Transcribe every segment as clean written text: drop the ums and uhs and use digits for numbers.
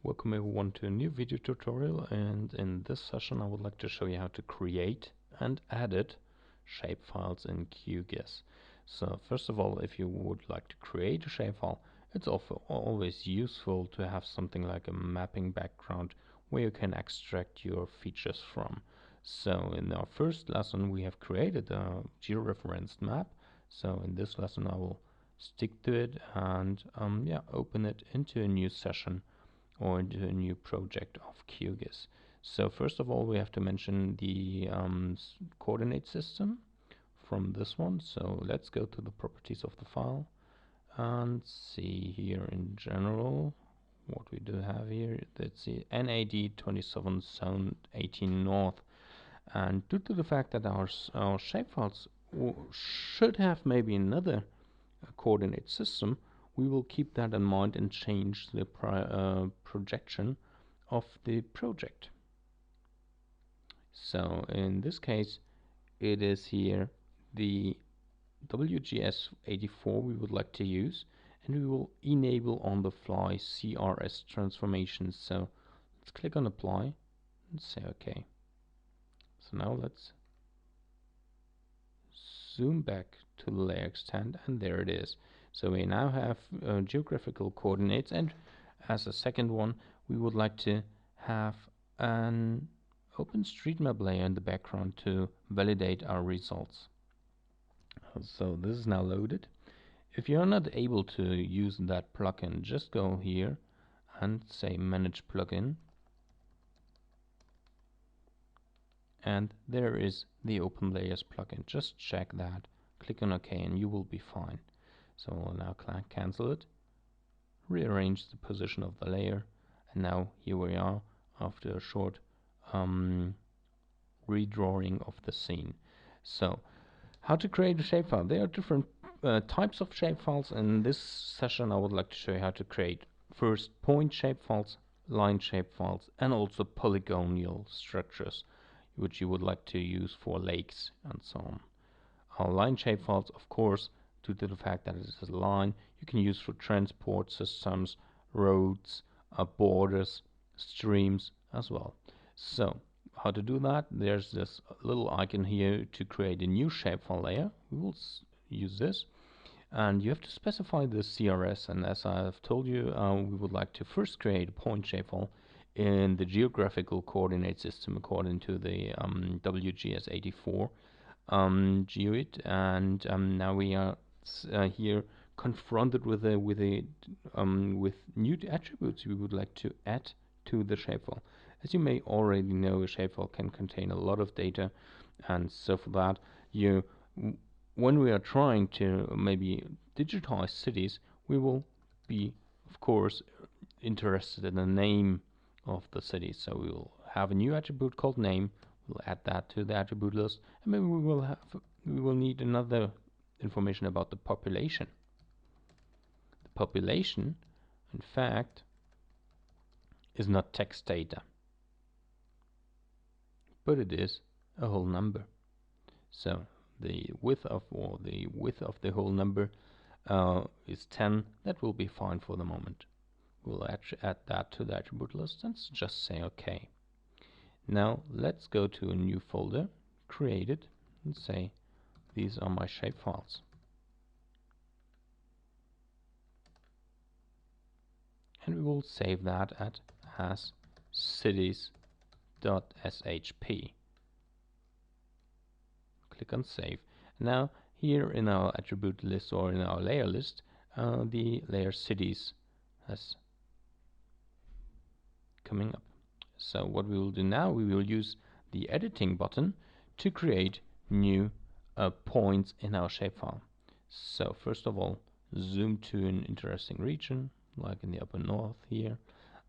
Welcome everyone to a new video tutorial, and in this session I would like to show you how to create and edit shapefiles in QGIS. So first of all, if you would like to create a shapefile, it's also always useful to have something like a mapping background where you can extract your features from. So in our first lesson we have created a georeferenced map. So in this lesson I will stick to it and open it into a new session or into a new project of QGIS. So first of all, we have to mention the coordinate system from this one. So let's go to the properties of the file and see here in general what we do have here. Let's see, NAD 27 zone 18 north. And due to the fact that our shapefiles should have maybe another coordinate system, we will keep that in mind and change the projection of the project. So in this case it is here the QGIS 84 we would like to use, and we will enable on the fly CRS transformations. So let's click on apply and say OK. So now let's zoom back to the layer extent, and there it is. So we now have geographical coordinates, and as a second one we would like to have an OpenStreetMap layer in the background to validate our results. So this is now loaded. If you're not able to use that plugin, just go here and say manage plugin, and there is the Open Layers plugin. Just check that, click on OK, and you will be fine. So we'll now cancel it, rearrange the position of the layer, and now here we are after a short redrawing of the scene. So how to create a shapefile? There are different types of shapefiles. In this session I would like to show you how to create first point shapefiles, line shapefiles, and also polygonal structures which you would like to use for lakes and so on. Our line shapefiles, of course, due to the fact that it is a line, you can use for transport systems, roads, borders, streams as well. So how to do that? There's this little icon here to create a new shapefile layer. We will use this, and you have to specify the CRS, and as I have told you, we would like to first create a point shapefile in the geographical coordinate system according to the QGIS 84 GeoID, and now we are here confronted with new attributes we would like to add to the shapefile. As you may already know, a shapefile can contain a lot of data, and so for that, when we are trying to maybe digitize cities, we will be, of course, interested in the name of the city. So we will have a new attribute called name. We'll add that to the attribute list, and maybe we will need another information about the population. The population, in fact, is not text data, but it is a whole number. So the width of the whole number is 10. That will be fine for the moment. We'll actually add that to the attribute list and just say OK. Now let's go to a new folder, create it, and say these are my shapefiles. And we will save that as cities.shp. Click on save. Now here in our attribute list or in our layer list, the layer cities has coming up. So what we will do now, we will use the editing button to create new points in our shapefile. So first of all, zoom to an interesting region like in the upper north here,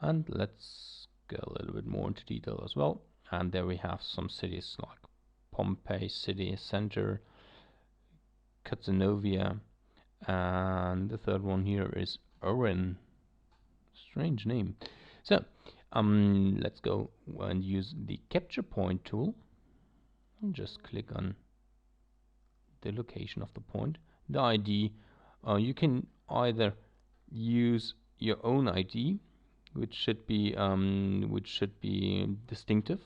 and let's go a little bit more into detail as well. And there we have some cities like Pompeii city center, Katsanovia, and the third one here is Oren. Strange name. So let's go and use the capture point tool and just click on the location of the point. The ID, you can either use your own ID, which should be distinctive,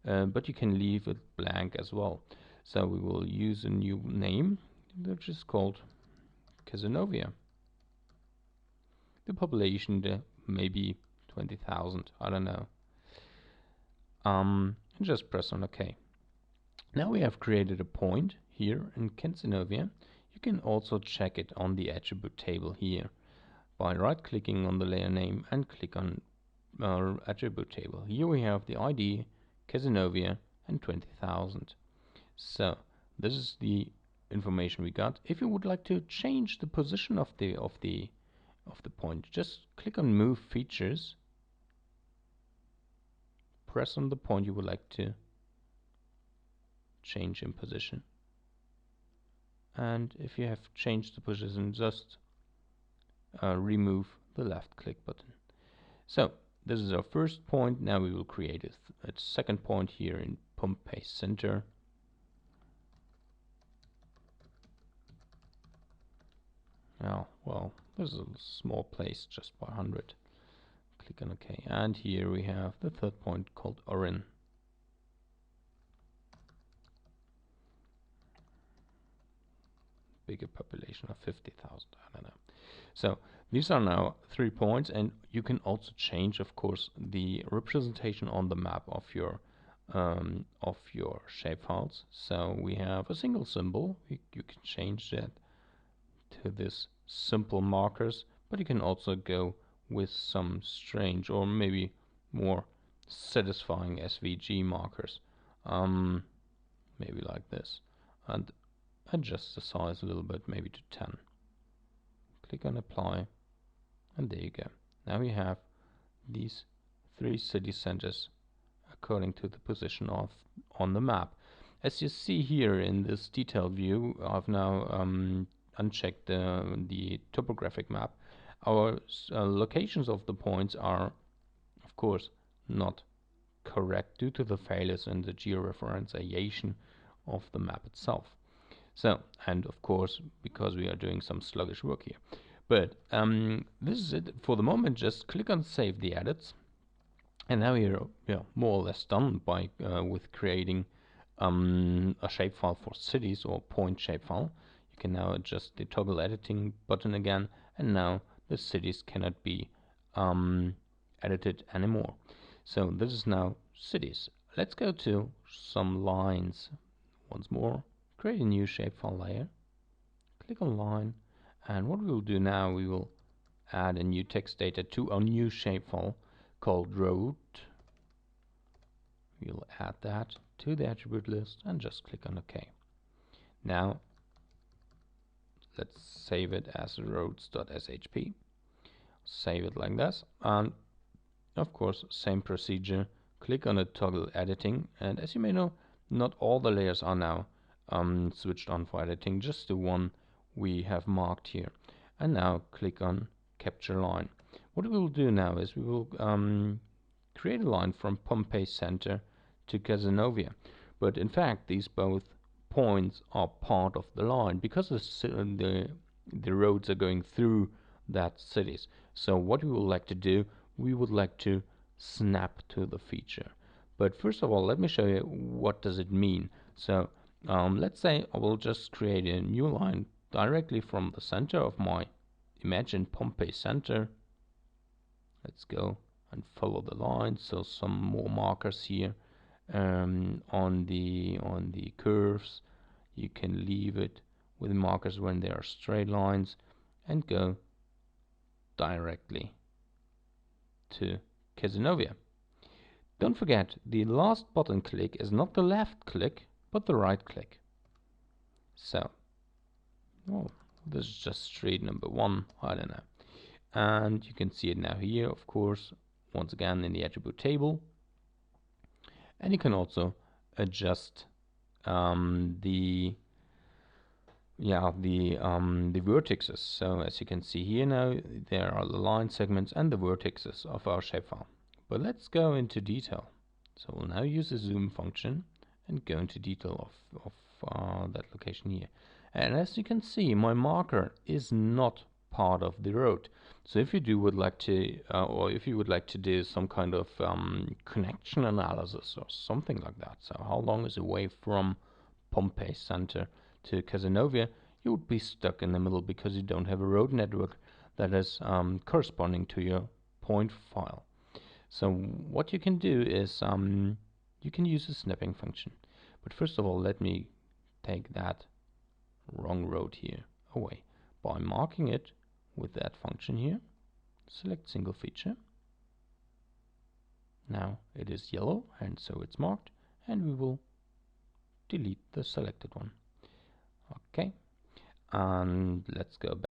but you can leave it blank as well. So we will use a new name, which is called Cazenovia. The population maybe 20,000, I don't know. And just press on OK. Now we have created a point here in Cazenovia. You can also check it on the attribute table here by right-clicking on the layer name and click on attribute table. Here we have the ID, Cazenovia, and 20,000. So this is the information we got. If you would like to change the position of the point, just click on Move Features. Press on the point you would like to change in position. And if you have changed the position, just remove the left click button. So this is our first point. Now we will create a second point here in Pompeii Center. Now, well, this is a small place, just by 100. Click on OK. And here we have the third point called Orin. Bigger population of 50,000, I don't know. So these are now 3 points, and you can also change, of course, the representation on the map of your shapefiles. So we have a single symbol. You can change that to this simple markers, but you can also go with some strange or maybe more satisfying SVG markers, maybe like this, and adjust the size a little bit, maybe to 10. Click on apply, and there you go. Now we have these 3 city centers according to the position on the map. As you see here in this detailed view, I've now unchecked the topographic map. Our locations of the points are, of course, not correct due to the failures in the georeferenciation of the map itself. So, and of course, because we are doing some sluggish work here. But this is it for the moment. Just click on Save the Edits, and now you're more or less done by with creating a shapefile for cities or point shapefile. You can now adjust the toggle editing button again, and now the cities cannot be edited anymore. So this is now cities. Let's go to some lines once more. Create a new shapefile layer. Click on line, and what we will do now, we will add a new text data to our new shapefile called road. We'll add that to the attribute list and just click on OK. Now let's save it as roads.shp. Save it like this, and of course same procedure. Click on the toggle editing, and as you may know, not all the layers are now switched on for editing, just the one we have marked here. And now click on capture line. What we will do now is we will create a line from Pompeii Center to Cazenovia, but in fact these both points are part of the line because the roads are going through that cities. So what we would like to do, we would like to snap to the feature. But first of all, let me show you what does it mean. So let's say I will just create a new line directly from the center of my imagined Pompeii Center. Let's go and follow the line. So some more markers here on the curves. You can leave it with markers when they are straight lines, and go directly to Cazenovia. Don't forget, the last button click is not the left click, but the right click. So, this is just street number 1, I don't know. And you can see it now here, of course, once again in the attribute table. And you can also adjust the vertices. So as you can see here now, there are the line segments and the vertices of our shapefile. But let's go into detail. So we'll now use the zoom function and go into detail of that location here. And as you can see, my marker is not part of the road. So if you would like to, or if you would like to do some kind of connection analysis or something like that, so how long is away from Pompeii center to Casanova, you would be stuck in the middle because you don't have a road network that is corresponding to your point file. So what you can do is you can use a snapping function. But first of all, let me take that wrong road here away by marking it with that function here. Select single feature. Now it is yellow, and so it's marked, and we will delete the selected one. Okay, and let's go back